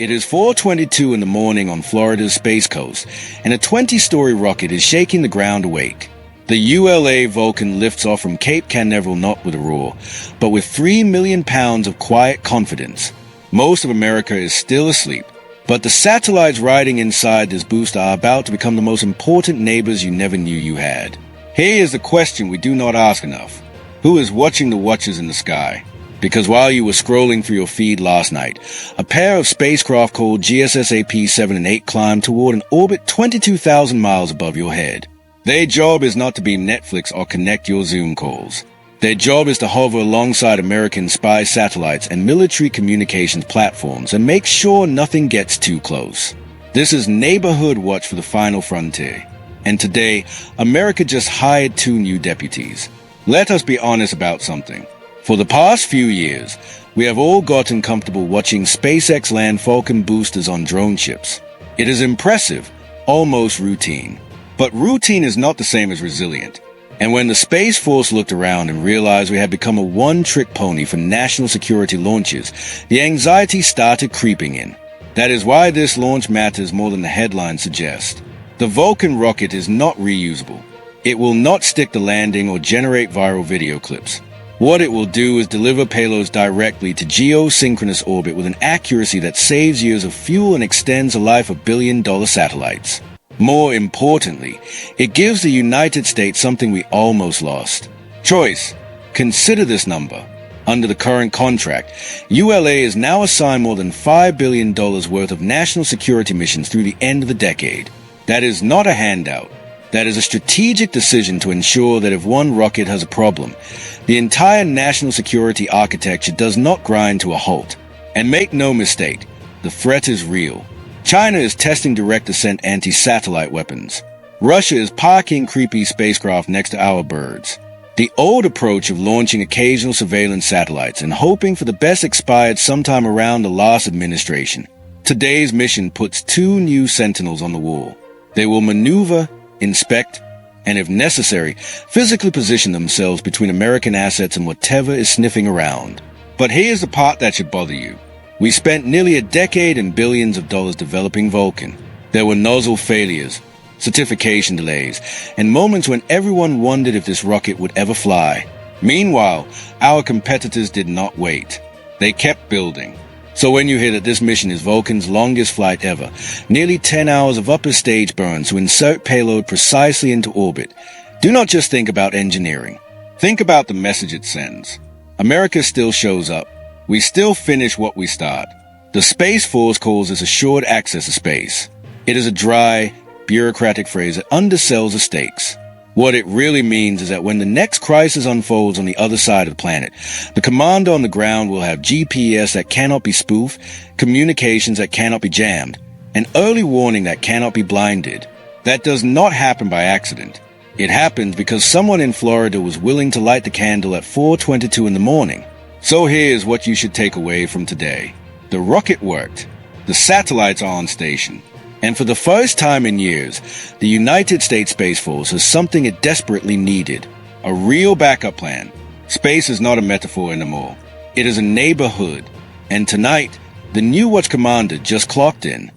It is 4:22 in the morning on Florida's Space Coast, and a 20-story rocket is shaking the ground awake. The ULA Vulcan lifts off from Cape Canaveral not with a roar, but with 3 million pounds of quiet confidence. Most of America is still asleep, but the satellites riding inside this booster are about to become the most important neighbors you never knew you had. Here is the question we do not ask enough. Who is watching the watchers in the sky? Because while you were scrolling through your feed last night, a pair of spacecraft called GSSAP 7 and 8 climbed toward an orbit 22,000 miles above your head. Their job is not to beam Netflix or connect your Zoom calls. Their job is to hover alongside American spy satellites and military communications platforms and make sure nothing gets too close. This is neighborhood watch for the final frontier. And today, America just hired 2 new deputies. Let us be honest about something. For the past few years, we have all gotten comfortable watching SpaceX land Falcon boosters on drone ships. It is impressive, almost routine. But routine is not the same as resilient. And when the Space Force looked around and realized we had become a one-trick pony for national security launches, the anxiety started creeping in. That is why this launch matters more than the headlines suggest. The Vulcan rocket is not reusable. It will not stick the landing or generate viral video clips. What it will do is deliver payloads directly to geosynchronous orbit with an accuracy that saves years of fuel and extends the life of billion-dollar satellites. More importantly, it gives the United States something we almost lost. Choice. Consider this number. Under the current contract, ULA is now assigned more than $5 billion worth of national security missions through the end of the decade. That is not a handout. That is a strategic decision to ensure that if one rocket has a problem, the entire national security architecture does not grind to a halt. And make no mistake, the threat is real. China is testing direct descent anti-satellite weapons. Russia is parking creepy spacecraft next to our birds. The old approach of launching occasional surveillance satellites and hoping for the best expired sometime around the last administration. Today's mission puts 2 new sentinels on the wall. They will maneuver, inspect, and if necessary, physically position themselves between American assets and whatever is sniffing around. But here's the part that should bother you. We spent nearly a decade and billions of dollars developing Vulcan. There were nozzle failures, certification delays, and moments when everyone wondered if this rocket would ever fly. Meanwhile, our competitors did not wait. They kept building. So when you hear that this mission is Vulcan's longest flight ever, nearly 10 hours of upper stage burns to insert payload precisely into orbit, do not just think about engineering. Think about the message it sends. America still shows up. We still finish what we start. The Space Force calls this assured access to space. It is a dry, bureaucratic phrase that undersells the stakes. What it really means is that when the next crisis unfolds on the other side of the planet, the commander on the ground will have GPS that cannot be spoofed, communications that cannot be jammed, and early warning that cannot be blinded. That does not happen by accident. It happens because someone in Florida was willing to light the candle at 4:22 in the morning. So here's what you should take away from today. The rocket worked. The satellites are on station. And for the first time in years, the United States Space Force has something it desperately needed. A real backup plan. Space is not a metaphor anymore. It is a neighborhood. And tonight, the new watch commander just clocked in.